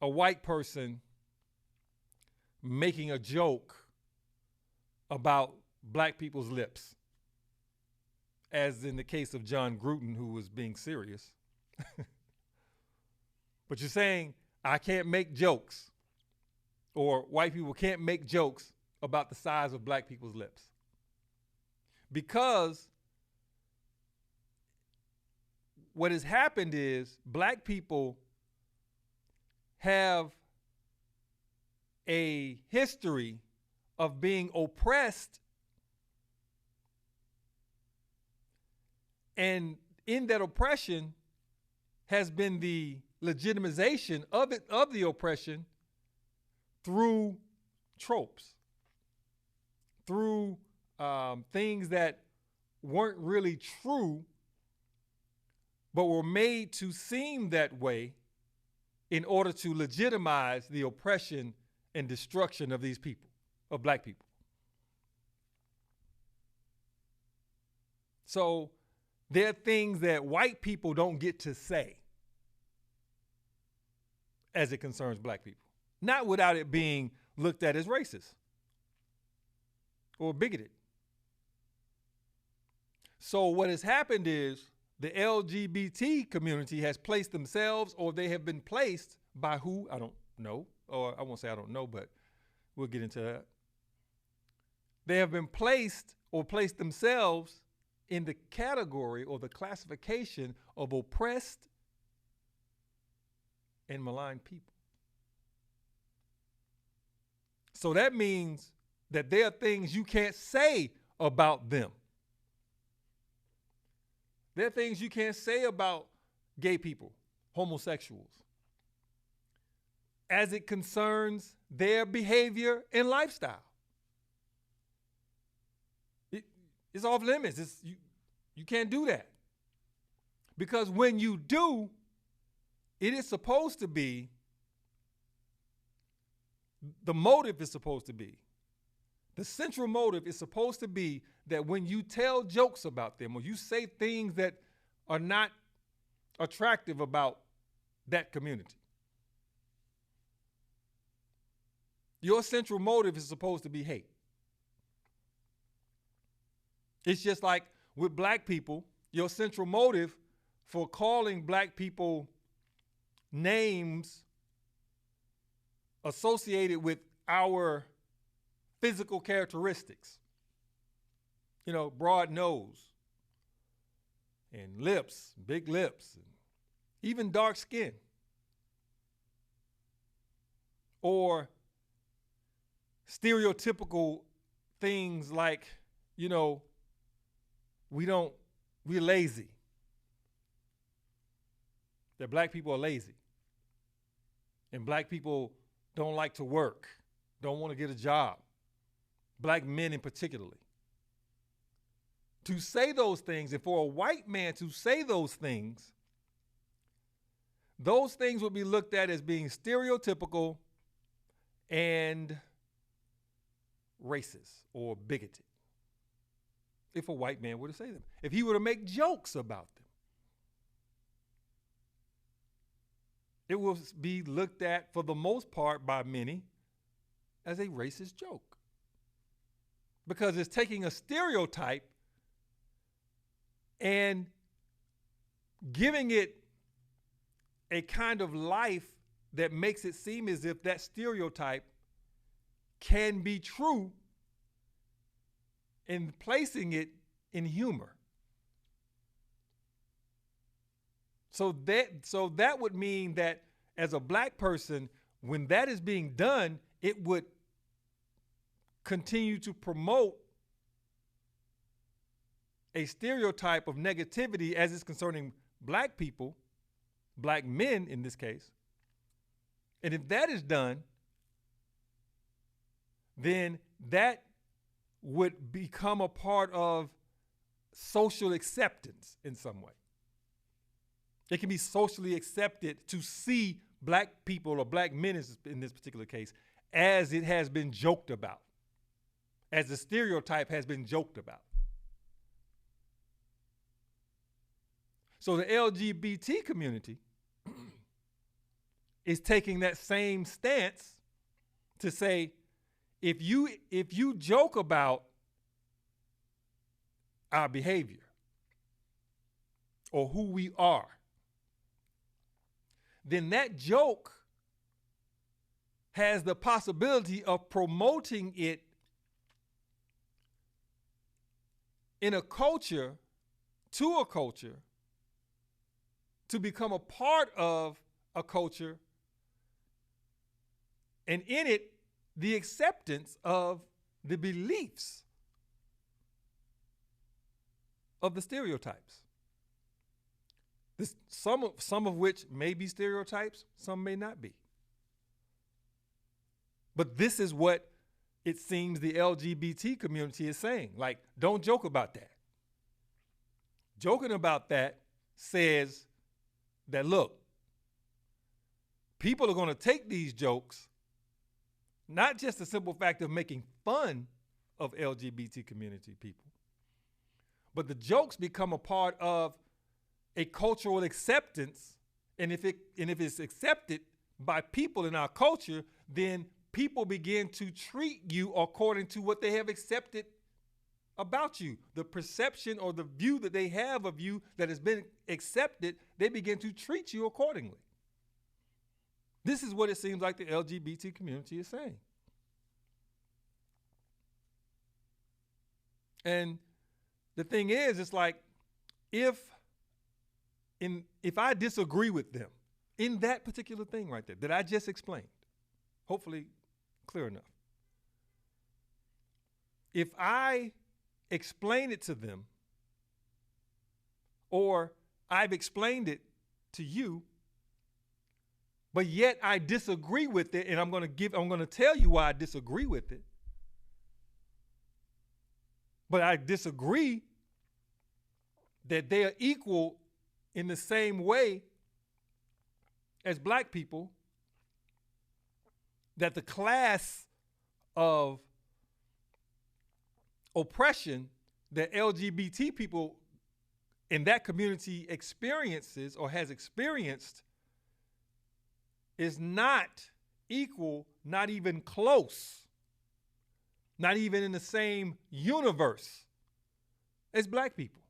a white person making a joke about black people's lips, as in the case of John Gruden, who was being serious. But you're saying, I can't make jokes, or white people can't make jokes about the size of black people's lips. Because what has happened is black people have a history of being oppressed, and in that oppression has been the legitimization of the oppression through tropes, through things that weren't really true, but were made to seem that way in order to legitimize the oppression and destruction of these people, of black people. So there are things that white people don't get to say as it concerns black people, not without it being looked at as racist or bigoted. So what has happened is the LGBT community has placed themselves, or they have been placed by who? I don't know, or I won't say I don't know, but we'll get into that. They have been placed or placed themselves in the category or the classification of oppressed and maligned people. So that means that there are things you can't say about them. There are things you can't say about gay people, homosexuals, as it concerns their behavior and lifestyle. It's off limits. You can't do that. Because when you do, it is supposed to be, the motive is supposed to be, the central motive is supposed to be that when you tell jokes about them or you say things that are not attractive about that community, your central motive is supposed to be hate. It's just like with black people, your central motive for calling black people names associated with our physical characteristics, you know, broad nose and lips, big lips, and even dark skin, or stereotypical things like, you know, we're lazy, that black people are lazy, and black people don't like to work, don't want to get a job, black men in particularly. To say those things, and for a white man to say those things would be looked at as being stereotypical and racist or bigoted. If a white man were to say them, if he were to make jokes about them, it will be looked at for the most part by many as a racist joke. Because it's taking a stereotype and giving it a kind of life that makes it seem as if that stereotype can be true, and placing it in humor. So that would mean that as a black person, when that is being done, it would continue to promote a stereotype of negativity as it's concerning black people, black men in this case. And if that is done, then that would become a part of social acceptance in some way. It can be socially accepted to see black people, or black men in this particular case, as it has been joked about, as the stereotype has been joked about. So the LGBT community is taking that same stance to say, if you joke about our behavior or who we are, then that joke has the possibility of promoting it in a culture, to a culture, to become a part of a culture, and in it, the acceptance of the beliefs of the stereotypes. Some of which may be stereotypes, some may not be. But this is what it seems the LGBT community is saying. Like, don't joke about that. Joking about that says that, look, people are going to take these jokes, not just the simple fact of making fun of LGBT community people, but the jokes become a part of a cultural acceptance. And if it's accepted by people in our culture, then people begin to treat you according to what they have accepted about you. The perception or the view that they have of you that has been accepted, they begin to treat you accordingly. This is what it seems like the LGBT community is saying. And the thing is, it's like, if I disagree with them in that particular thing right there that I just explained, hopefully clear enough. If I explain it to them, or I've explained it to you, but yet I disagree with it, and I'm going to tell you why I disagree with it. But I disagree that they are equal in the same way as black people, that the class of oppression that LGBT people in that community experiences or has experienced is not equal, not even close, not even in the same universe as black people.